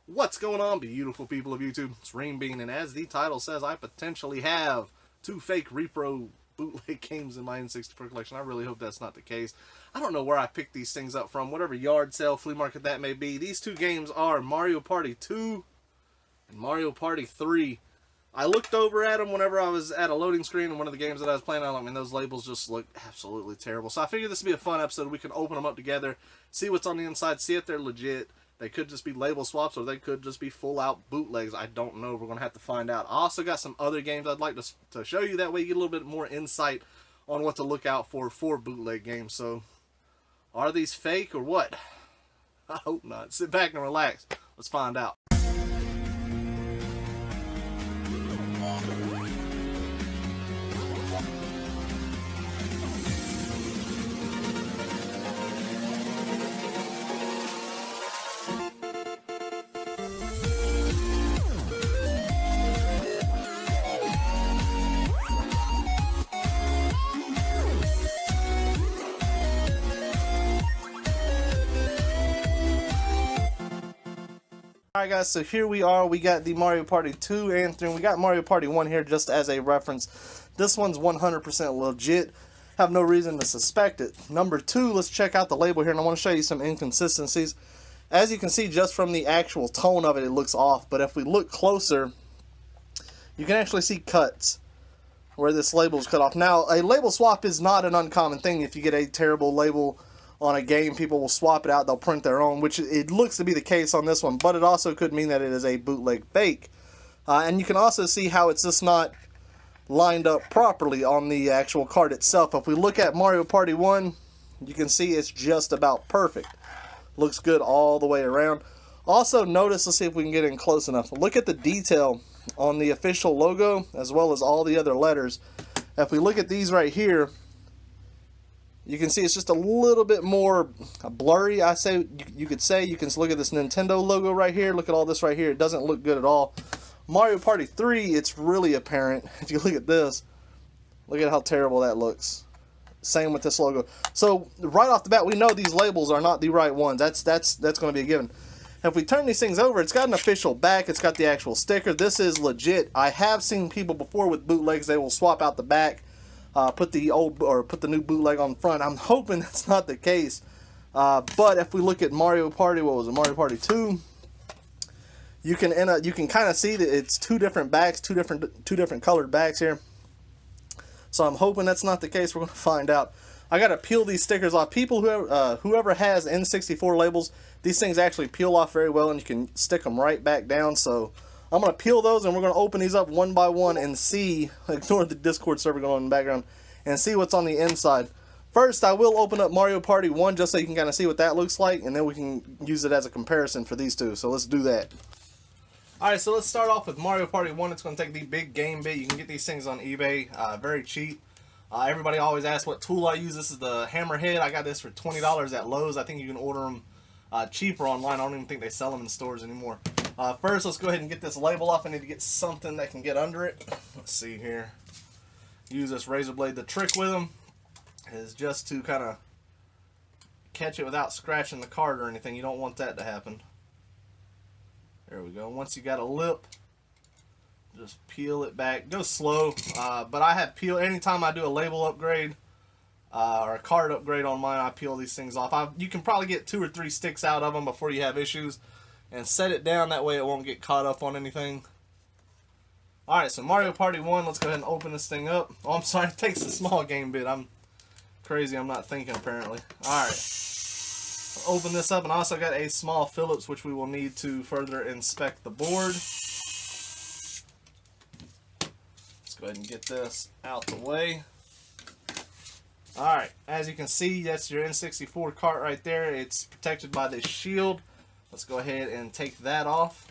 What's going on, beautiful people of YouTube? It's Renebean, and as the title says, I potentially have two fake repro bootleg games in my N64 collection. I really hope that's not the case. I don't know where I picked these things up from, whatever yard sale, flea market that may be. These two games are Mario Party 2 and Mario Party 3. I looked over at them whenever I was at a loading screen in one of the games that I was playing on. I mean, those labels just look absolutely terrible. So I figured this would be a fun episode. We can open them up together, see what's on the inside, see if they're legit. They could just be label swaps, or they could just be full-out bootlegs. I don't know. We're going to have to find out. I also got some other games I'd like to show you. That way you get a little bit more insight on what to look out for bootleg games. So, are these fake or what? I hope not. Sit back and relax. Let's find out. Alright guys, so here we are. We got the Mario Party 2 and 3. We got Mario Party 1 here just as a reference. This one's 100% legit. Have no reason to suspect it. Number 2, let's check out the label here, and I want to show you some inconsistencies. As you can see, just from the actual tone of it, it looks off. But if we look closer, you can actually see cuts where this label is cut off. Now, a label swap is not an uncommon thing. If you get a terrible label on a game, people will swap it out, they'll print their own, which it looks to be the case on this one, but it also could mean that it is a bootleg fake. And you can also see how it's just not lined up properly on the actual card itself. If we look at Mario Party 1, you can see it's just about perfect. Looks good all the way around. Also notice, let's see if we can get in close enough. Look at the detail on the official logo as well as all the other letters. If we look at these right here, you can see it's just a little bit more blurry. You could say. You can look at this Nintendo logo right here. Look at all this right here. It doesn't look good at all. Mario Party 3, it's really apparent. If you look at this, look at how terrible that looks. Same with this logo. So right off the bat, we know these labels are not the right ones. That's going to be a given. If we turn these things over, it's got an official back. It's got the actual sticker. This is legit. I have seen people before with bootlegs. They will swap out the back. Put the new bootleg on the front. I'm hoping that's not the case. But if we look at Mario Party, what was it? Mario Party 2. You can kind of see that it's two different backs, two different colored backs here. So I'm hoping that's not the case. We're going to find out. I got to peel these stickers off. People whoever has N64 labels, these things actually peel off very well, and you can stick them right back down. So I'm going to peel those, and we're going to open these up one by one and see, ignore the Discord server going on in the background, and see what's on the inside. First, I will open up Mario Party 1 just so you can kind of see what that looks like, and then we can use it as a comparison for these two. So let's do that. Alright, so let's start off with Mario Party 1. It's going to take the big game bit. You can get these things on eBay, very cheap. Everybody always asks what tool I use. This is the Hammerhead. I got this for $20 at Lowe's. I think you can order them cheaper online. I don't even think they sell them in stores anymore. First, let's go ahead and get this label off. I need to get something that can get under it. Let's see here. Use this razor blade. The trick with them is just to kind of catch it without scratching the card or anything. You don't want that to happen. There we go. Once you got a lip, just peel it back. Go slow, but I have peeled anytime I do a label upgrade or a card upgrade on mine. I peel these things off. You can probably get 2 or 3 sticks out of them before you have issues, and set it down. That way it won't get caught up on anything. Alright, so Mario Party 1, let's go ahead and open this thing up. Oh, I'm sorry, it takes a small game bit. I'm crazy, I'm not thinking apparently. Alright, open this up, and I also got a small Phillips, which we will need to further inspect the board. Let's go ahead and get this out the way. Alright, as you can see, that's your N64 cart right there. It's protected by this shield. Let's go ahead and take that off.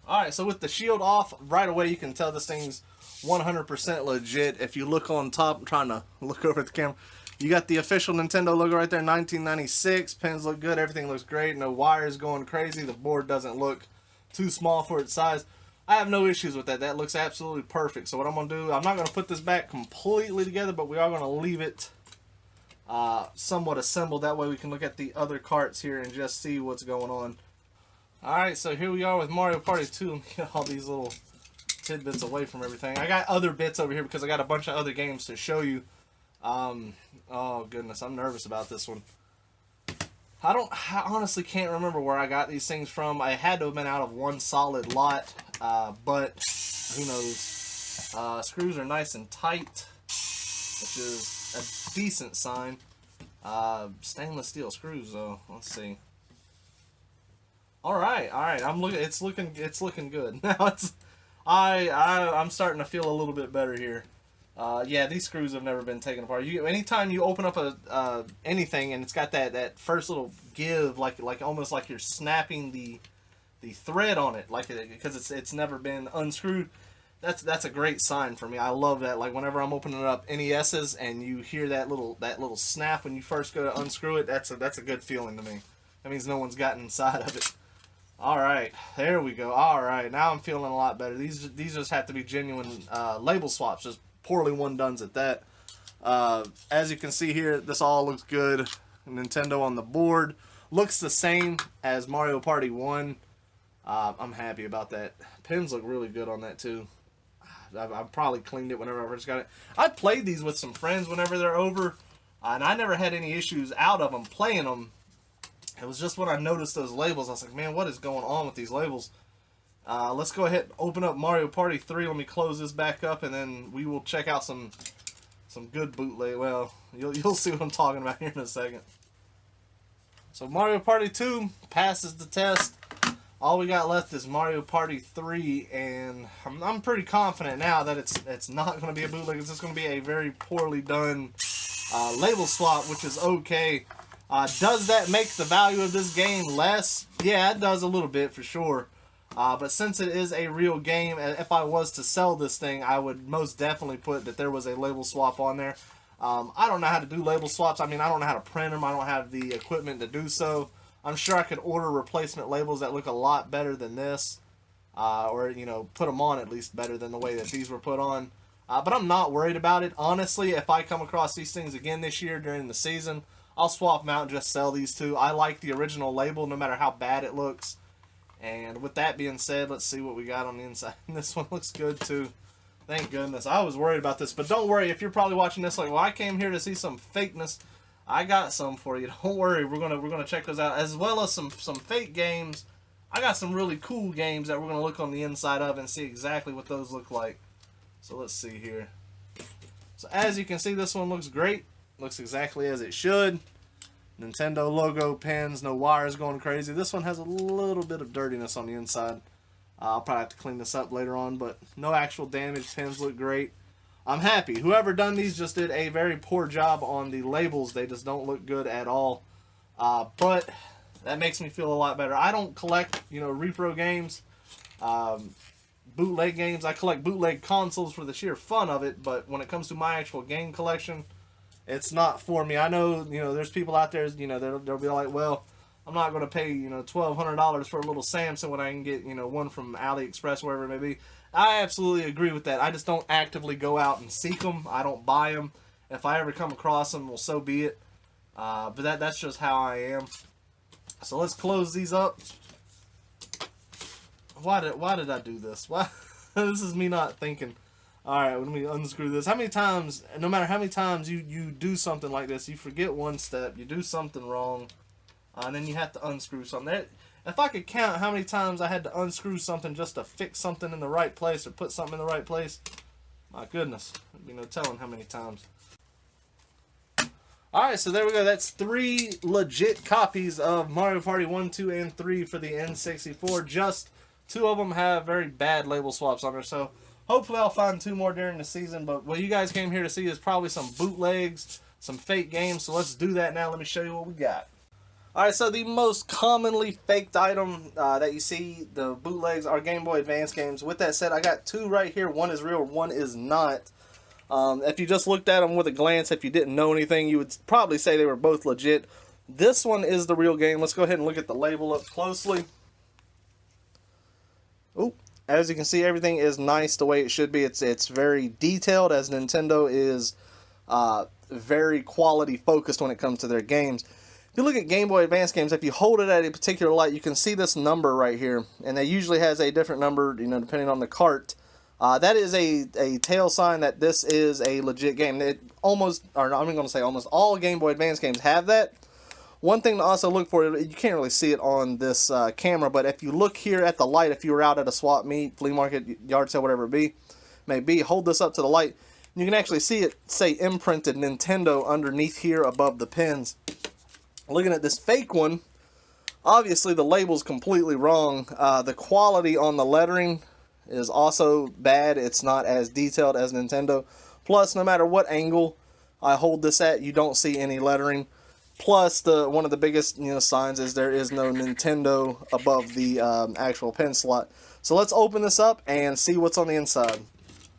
Alright, so with the shield off, right away you can tell this thing's 100% legit. If you look on top, I'm trying to look over at the camera, you got the official Nintendo logo right there, 1996. Pins look good, everything looks great, no wires going crazy. The board doesn't look too small for its size. I have no issues with that. That looks absolutely perfect. So what I'm going to do, I'm not going to put this back completely together, but we are going to leave it somewhat assembled. That way we can look at the other carts here and just see what's going on. Alright, so here we are with Mario Party 2. Let me get all these little tidbits away from everything. I got other bits over here because I got a bunch of other games to show you. Oh goodness, I'm nervous about this one. I honestly can't remember where I got these things from. I had to have been out of one solid lot, but who knows. Screws are nice and tight, which is a decent sign. Stainless steel screws though. Let's see. All right. I'm looking. It's looking good now. I'm starting to feel a little bit better here. Yeah, these screws have never been taken apart. Anytime you open up a anything and it's got that first little give, like almost like you're snapping the thread on it, because it's never been unscrewed. That's a great sign for me. I love that. Like whenever I'm opening up NESs and you hear that little snap when you first go to unscrew it, that's a good feeling to me. That means no one's gotten inside of it. All right, there we go. All right, now I'm feeling a lot better. These just have to be genuine label swaps, just poorly one dones at that. As you can see here, this all looks good. Nintendo on the board looks the same as Mario Party 1. I'm happy about that. Pins look really good on that too. I probably cleaned it whenever I first got it. I played these with some friends whenever they're over, and I never had any issues out of them playing them. It was just when I noticed those labels, I was like, man, what is going on with these labels? Let's go ahead and open up Mario Party 3. Let me close this back up, and then we will check out some good bootleg. Well, you'll see what I'm talking about here in a second. So Mario Party 2 passes the test. All we got left is Mario Party 3, and I'm pretty confident now that it's not going to be a bootleg. It's just going to be a very poorly done label swap, which is okay. Does that make the value of this game less? Yeah, it does a little bit for sure. But since it is a real game, if I was to sell this thing, I would most definitely put that there was a label swap on there. I don't know how to do label swaps. I mean, I don't know how to print them. I don't have the equipment to do so. I'm sure I could order replacement labels that look a lot better than this. Or, put them on at least better than the way that these were put on. But I'm not worried about it. Honestly, if I come across these things again this year during the season, I'll swap them out and just sell these two. I like the original label no matter how bad it looks. And with that being said, let's see what we got on the inside. This one looks good too. Thank goodness. I was worried about this, but don't worry if you're probably watching this like, well, I came here to see some fakeness. I got some for you. Don't worry. We're gonna check those out, as well as some fake games. I got some really cool games that we're gonna look on the inside of and see exactly what those look like. So let's see here. So as you can see, this one looks great. Looks exactly as it should. Nintendo logo, pins, no wires going crazy. This one has a little bit of dirtiness on the inside. I'll probably have to clean this up later on, but no actual damage. Pins look great. I'm happy. Whoever done these just did a very poor job on the labels. They just don't look good at all. But that makes me feel a lot better. I don't collect, repro games, bootleg games. I collect bootleg consoles for the sheer fun of it, but when it comes to my actual game collection, it's not for me. I know, there's people out there, they'll be like, well, I'm not going to pay, $1,200 for a little Samsung when I can get, one from AliExpress, wherever it may be. I absolutely agree with that. I just don't actively go out and seek them. I don't buy them. If I ever come across them, well, so be it. But that's just how I am. So let's close these up. Why did I do this? Why? This is me not thinking. Alright, let me unscrew this. How many times, no matter how many times you do something like this, you forget one step, you do something wrong, and then you have to unscrew something. If I could count how many times I had to unscrew something just to fix something in the right place or put something in the right place, my goodness, there'd be no telling how many times. Alright, so there we go. That's 3 legit copies of Mario Party 1, 2, and 3 for the N64. Just 2 of them have very bad label swaps on there, so hopefully I'll find 2 more during the season, but what you guys came here to see is probably some bootlegs, some fake games, so let's do that now. Let me show you what we got. Alright, so the most commonly faked item that you see, the bootlegs, are Game Boy Advance games. With that said, I got 2 right here. One is real, one is not. If you just looked at them with a glance, if you didn't know anything, you would probably say they were both legit. This one is the real game. Let's go ahead and look at the label up closely. Ooh. As you can see, everything is nice the way it should be. It's very detailed, as Nintendo is very quality focused when it comes to their games. If you look at Game Boy Advance games, if you hold it at a particular light, you can see this number right here, and it usually has a different number, you know, depending on the cart. That is a tail sign that this is a legit game. It almost, or I'm going to say almost all Game Boy Advance games have that. One thing to also look for, you can't really see it on this camera, but if you look here at the light, if you were out at a swap meet, flea market, yard sale, whatever it may be, hold this up to the light, and you can actually see it say imprinted Nintendo underneath here above the pins. Looking at this fake one, obviously the label's completely wrong. The quality on the lettering is also bad. It's not as detailed as Nintendo. Plus, no matter what angle I hold this at, you don't see any lettering. Plus, one of the biggest signs is there is no Nintendo above the actual pin slot. So let's open this up and see what's on the inside.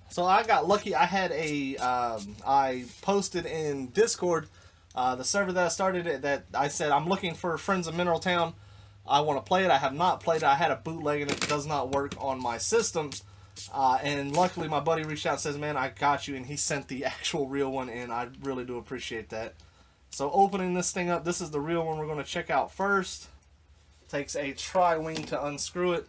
So I got lucky. I had I posted in Discord, the server that I started, that I said I'm looking for Friends of Mineral Town. I want to play it. I have not played it. I had a bootleg and it does not work on my system. And luckily my buddy reached out and says, man, I got you. And he sent the actual real one, and I really do appreciate that. So opening this thing up, this is the real one we're going to check out first. Takes a tri-wing to unscrew it.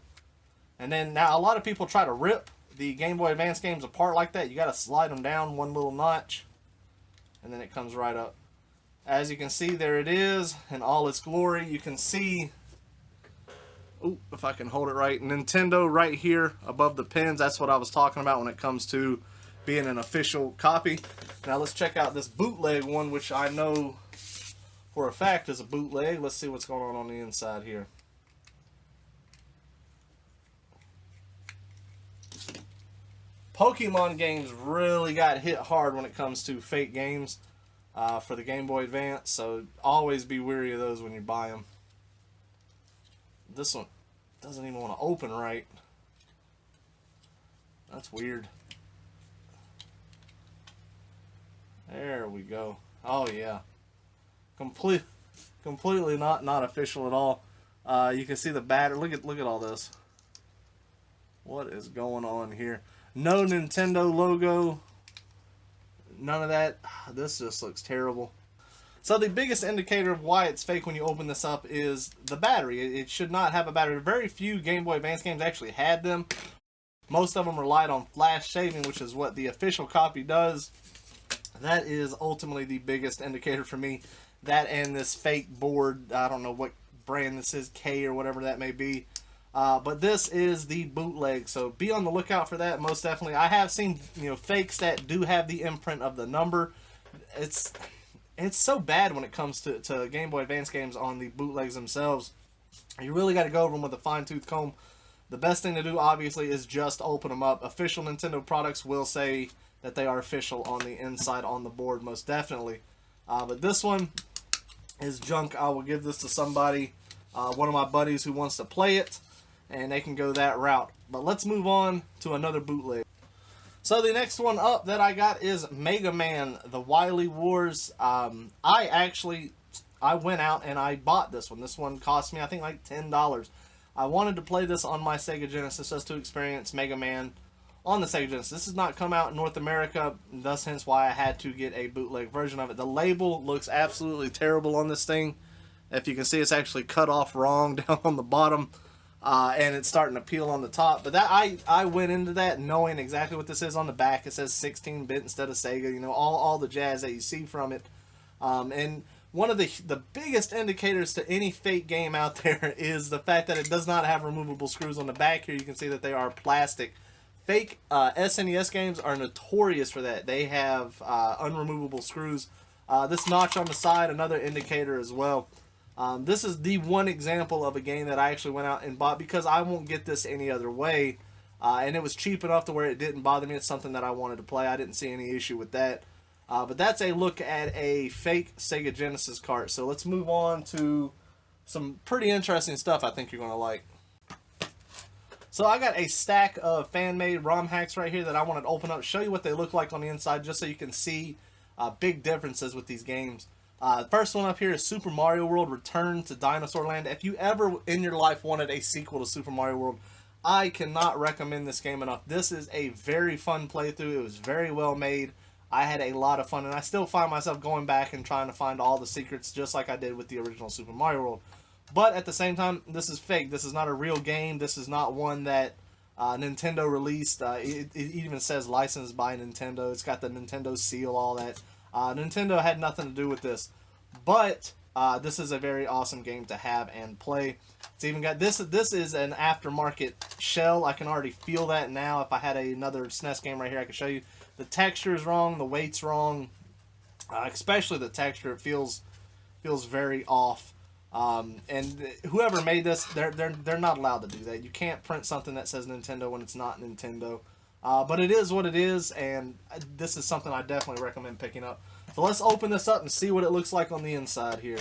And then now a lot of people try to rip the Game Boy Advance games apart like that. You got to slide them down one little notch, and then it comes right up. As you can see, there it is in all its glory. You can see, ooh, if I can hold it right, Nintendo right here above the pins. That's what I was talking about when it comes to being an official copy. Now let's check out this bootleg one, which I know for a fact is a bootleg. Let's see what's going on the inside here. Pokemon games really got hit hard when it comes to fake games for the Game Boy Advance, so always be wary of those when you buy them. This one doesn't even want to open right. That's weird. There we go. Oh yeah, completely not official at all. You can see the battery. Look at all this. What is going on here? No Nintendo logo. None of that. This just looks terrible. So the biggest indicator of why it's fake when you open this up is the battery. It should not have a battery. Very few Game Boy Advance games actually had them. Most of them relied on flash saving, which is what the official copy does. That is ultimately the biggest indicator for me. That and this fake board. I don't know what brand this is, K or whatever that may be. But this is the bootleg, so be on the lookout for that, most definitely. I have seen fakes that do have the imprint of the number. It's so bad when it comes to Game Boy Advance games on the bootlegs themselves. You really got to go over them with a fine-tooth comb. The best thing to do, obviously, is just open them up. Official Nintendo products will say that they are official on the inside on the board, most definitely. But this one is junk. I will give this to somebody, one of my buddies who wants to play it, and they can go that route. But let's move on to another bootleg. So the next one up that I got is Mega Man, The Wily Wars. I went out and I bought this one. This one cost me, I think, like $10. I wanted to play this on my Sega Genesis just to experience Mega Man on the Sega Genesis. This has not come out in North America, thus hence why I had to get a bootleg version of it. The label looks absolutely terrible on this thing. If you can see, it's actually cut off wrong down on the bottom. And it's starting to peel on the top. But that I went into that knowing exactly what this is. On the back it says 16-bit instead of Sega. All the jazz that you see from it. And one of the biggest indicators to any fake game out there is the fact that it does not have removable screws. On the back here you can see that they are plastic. Fake SNES games are notorious for that. They have unremovable screws. This notch on the side, another indicator as well. This is the one example of a game that I actually went out and bought because I won't get this any other way. And it was cheap enough to where it didn't bother me. It's something that I wanted to play. I didn't see any issue with that. But that's a look at a fake Sega Genesis cart. So let's move on to some pretty interesting stuff I think you're going to like. So I got a stack of fan-made Romhacks right here that I wanted to open up, show you what they look like on the inside, just so you can see big differences with these games. The first one up here is Super Mario World Return to Dinosaur Land. If you ever in your life wanted a sequel to Super Mario World, I cannot recommend this game enough. This is a very fun playthrough. It was very well made. I had a lot of fun, and I still find myself going back and trying to find all the secrets just like I did with the original Super Mario World. But at the same time, this is fake. This is not a real game. This is not one that Nintendo released. It even says licensed by Nintendo. It's got the Nintendo seal, all that. Nintendo had nothing to do with this. But this is a very awesome game to have and play. It's even got this. This is an aftermarket shell. I can already feel that now. If I had another SNES game right here, I could show you. The texture is wrong. The weight's wrong. Especially the texture. It feels very off. And whoever made this, they're not allowed to do that. You can't print something that says Nintendo when it's not Nintendo. But it is what it is, and this is something I definitely recommend picking up. So let's open this up and see what it looks like on the inside here.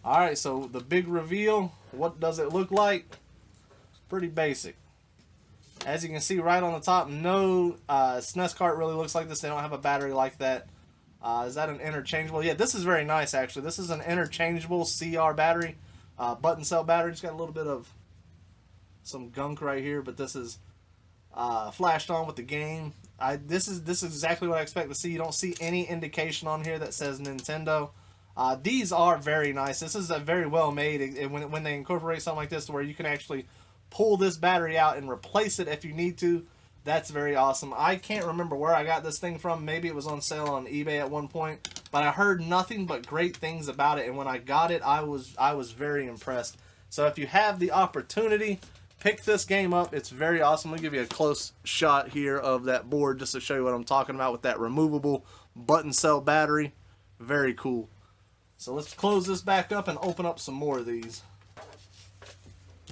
Alright, so the big reveal. What does it look like? Pretty basic. As you can see right on the top, no SNES cart really looks like this. They don't have a battery like that. Is that an interchangeable? Yeah, this is very nice, actually. This is an interchangeable CR battery. Button cell battery. It's got a little bit of some gunk right here, but this is flashed on with the game. This is exactly what I expect to see. You don't see any indication on here that says Nintendo. These are very nice. This is a very well made. When they incorporate something like this to where you can actually pull this battery out and replace it if you need to, that's very awesome. I can't remember where I got this thing from. Maybe it was on sale on eBay at one point, but I heard nothing but great things about it, and when I got it, I was very impressed. So if you have the opportunity, pick this game up. It's very awesome. Let me give you a close shot here of that board just to show you what I'm talking about with that removable button cell battery. Very cool. So let's close this back up and open up some more of these.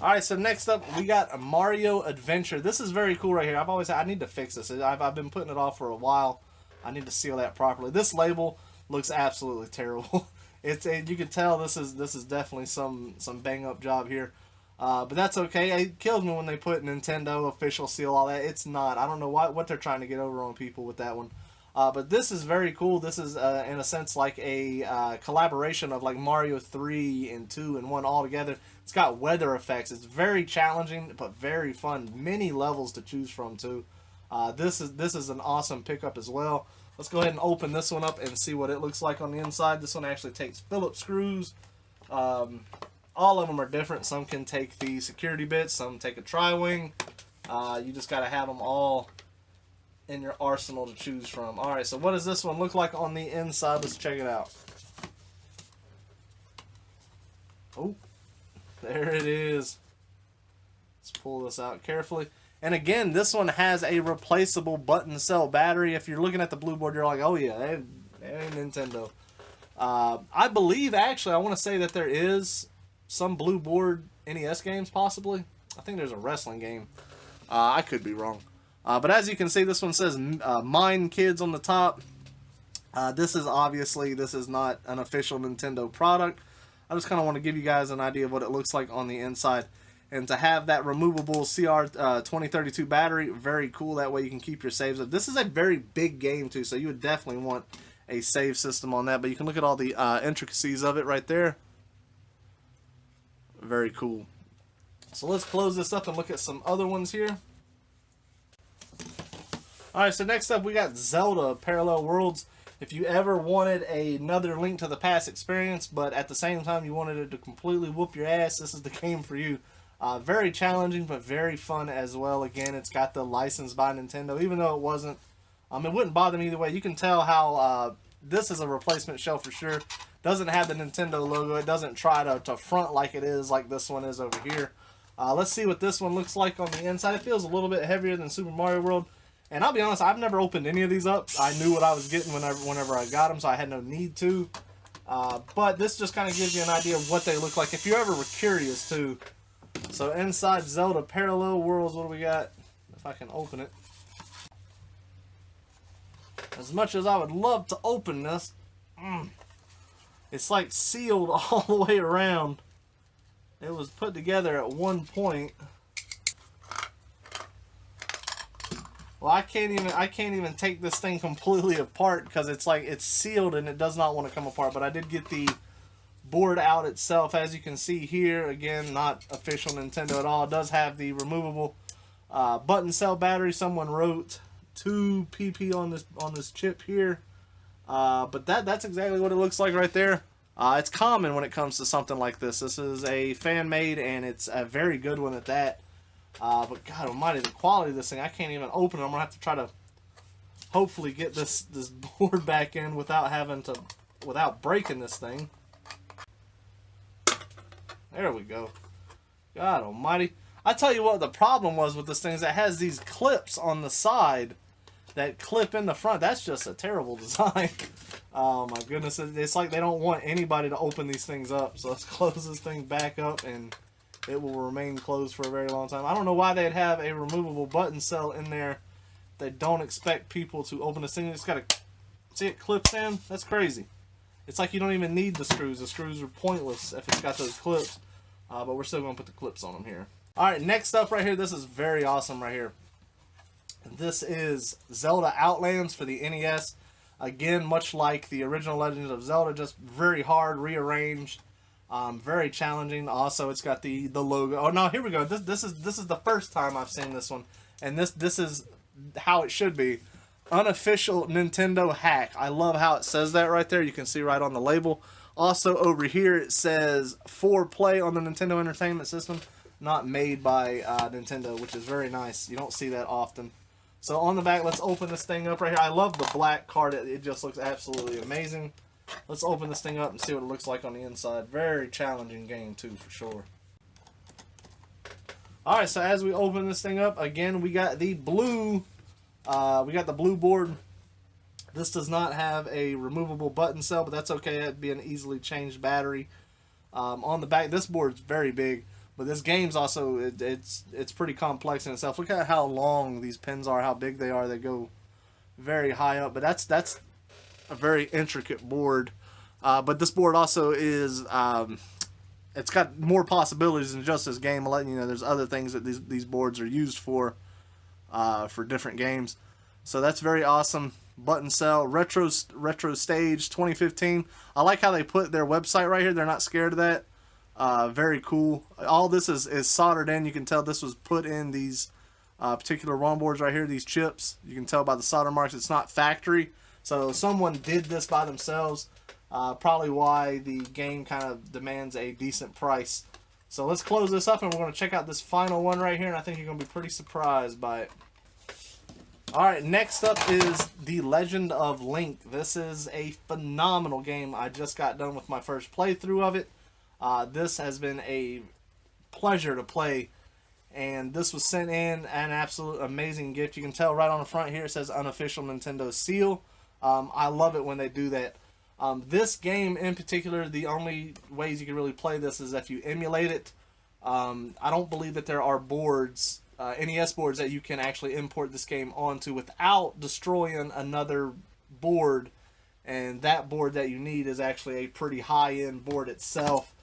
Alright, so next up we got a Mario Adventure. This is very cool right here. I've always said I need to fix this. I've been putting it off for a while. I need to seal that properly. This label looks absolutely terrible. You can tell this is definitely some bang up job here. But that's okay. It kills me when they put Nintendo official seal, all that. It's not. I don't know what they're trying to get over on people with that one. But this is very cool. This is, in a sense, like a collaboration of like Mario 3 and 2 and 1 all together. It's got weather effects. It's very challenging, but very fun. Many levels to choose from, too. This is an awesome pickup as well. Let's go ahead and open this one up and see what it looks like on the inside. This one actually takes Phillips screws. All of them are different. Some can take the security bits. Some take a tri-wing. You just got to have them all in your arsenal to choose from. Alright, so what does this one look like on the inside? Let's check it out. Oh, there it is. Let's pull this out carefully. And again, this one has a replaceable button cell battery. If you're looking at the blue board, you're like, oh yeah, that ain't Nintendo. I believe, actually, I want to say that there is some blue board NES games, possibly. I think there's a wrestling game. I could be wrong. But as you can see, this one says Mine Kids on the top. This is not an official Nintendo product. I just kind of want to give you guys an idea of what it looks like on the inside. And to have that removable CR2032 battery, very cool. That way you can keep your saves up. This is a very big game too, so you would definitely want a save system on that. But you can look at all the intricacies of it right there. Very cool. So let's close this up and look at some other ones here. Alright, so next up we got Zelda Parallel Worlds. If you ever wanted another Link to the Past experience, but at the same time you wanted it to completely whoop your ass, this is the game for you. Very challenging, but very fun as well. Again, it's got the license by Nintendo, even though it wasn't. It wouldn't bother me either way. You can tell how this is a replacement shell for sure. Doesn't have the Nintendo logo. It doesn't try to front like it is, like this one is over here. Let's see what this one looks like on the inside. It feels a little bit heavier than Super Mario World. And I'll be honest, I've never opened any of these up. I knew what I was getting whenever I got them, so I had no need to. But this just kind of gives you an idea of what they look like if you ever were curious too. So inside Zelda Parallel Worlds, what do we got? If I can open it. As much as I would love to open this, it's like sealed all the way around. It was put together at one point. Well, I can't even take this thing completely apart because it's sealed and it does not want to come apart. But I did get the board out itself, as you can see here. Again, not official Nintendo at all. It does have the removable button cell battery. Someone wrote 2 pp on this chip here. But that's exactly what it looks like right there. It's common when it comes to something like this. This is a fan-made, and it's a very good one at that. But God almighty, the quality of this thing, I can't even open it. I'm going to have to try to hopefully get this board back in without breaking this thing. There we go. God almighty. I tell you what, the problem was with this thing is it has these clips on the side that clip in the front. That's just a terrible design. Oh my goodness, it's like they don't want anybody to open these things up. So let's close this thing back up and it will remain closed for a very long time. I don't know why they'd have a removable button cell in there. They don't expect people to open this thing. You just gotta see it clips in. That's crazy. It's like you don't even need the screws. The screws are pointless if it's got those clips. But we're still gonna put the clips on them here. Alright, next up right here, this is very awesome right here. This is Zelda Outlands for the NES. Again, much like the original Legend of Zelda, just very hard, rearranged, very challenging. Also, it's got the logo. Oh no, here we go. This is the first time I've seen this one, and this is how it should be. Unofficial Nintendo hack. I love how it says that right there. You can see right on the label. Also over here it says for play on the Nintendo Entertainment System, not made by Nintendo, which is very nice. You don't see that often. So on the back, let's open this thing up right here. I love the black card. It just looks absolutely amazing. Let's open this thing up and see what it looks like on the inside. Very challenging game too, for sure. Alright, so as we open this thing up, again, we got the blue board. This does not have a removable button cell, but that's okay. It'd be an easily changed battery. On the back, this board's very big. But this game's also, it's pretty complex in itself. Look at how long these pins are, how big they are. They go very high up. But that's a very intricate board. But this board also is, it's got more possibilities than just this game. I'll let you know there's other things that these boards are used for different games. So that's very awesome. Button cell, retro stage 2015. I like how they put their website right here. They're not scared of that. Very cool. All this is soldered in. You can tell this was put in these particular ROM boards right here, these chips. You can tell by the solder marks it's not factory. So someone did this by themselves. Probably why the game kind of demands a decent price. So let's close this up and we're going to check out this final one right here. And I think you're going to be pretty surprised by it. Alright, next up is The Legend of Link. This is a phenomenal game. I just got done with my first playthrough of it. This has been a pleasure to play, and this was sent in an absolute amazing gift. You can tell right on the front here it says unofficial Nintendo seal. I love it when they do that. This game in particular, the only ways you can really play this is if you emulate it. I don't believe that there are boards, NES boards, that you can actually import this game onto without destroying another board, and that board that you need is actually a pretty high-end board itself.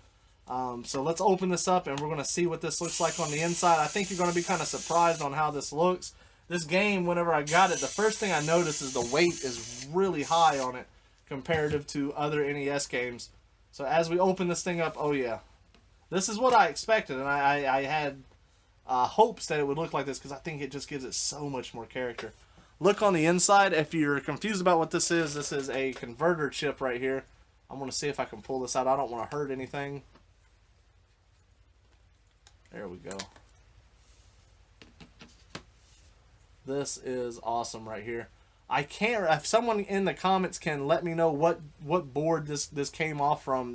So let's open this up and we're going to see what this looks like on the inside. I think you're going to be kind of surprised on how this looks. This game, whenever I got it, the first thing I noticed is the weight is really high on it comparative to other NES games. So as we open this thing up, oh yeah, this is what I expected, and I had hopes that it would look like this because I think it just gives it so much more character. Look on the inside. If you're confused about what this is a converter chip right here. I'm going to see if I can pull this out. I don't want to hurt anything. There we go. This is awesome right here. I can't, if someone in the comments can let me know what board this came off from.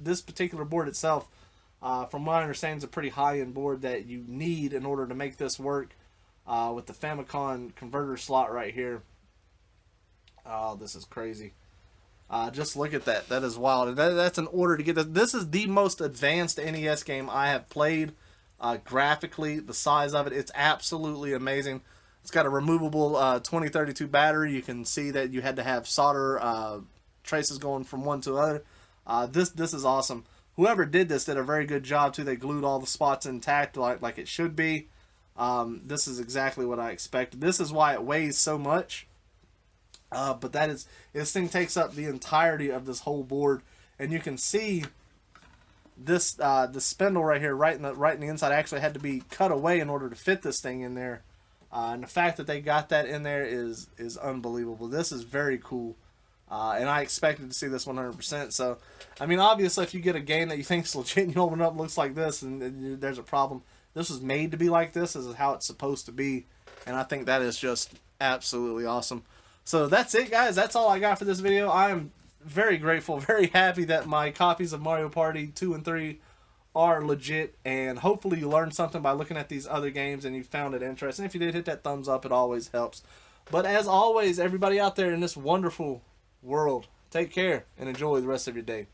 This particular board itself, from what I understand, is a pretty high-end board that you need in order to make this work with the Famicom converter slot right here. Oh, this is crazy. Just look at that. That is wild. That's in order to get this. This is the most advanced NES game I have played. Graphically, the size of it, it's absolutely amazing. It's got a removable 2032 battery. You can see that you had to have solder traces going from one to the other. This is awesome. Whoever did this did a very good job too. They glued all the spots intact like it should be. This is exactly what I expected. This is why it weighs so much. But this thing takes up the entirety of this whole board, and you can see this the spindle right here, right in the inside, actually had to be cut away in order to fit this thing in there. And the fact that they got that in there is unbelievable. This is very cool. And I expected to see this 100%. So, I mean, obviously, if you get a game that you think is legit and you open it up, looks like this, and there's a problem. This was made to be like this. This is how it's supposed to be. And I think that is just absolutely awesome. So that's it, guys. That's all I got for this video. I am very grateful, very happy that my copies of Mario Party 2 and 3 are legit. And hopefully you learned something by looking at these other games and you found it interesting. If you did, hit that thumbs up. It always helps. But as always, everybody out there in this wonderful world, take care and enjoy the rest of your day.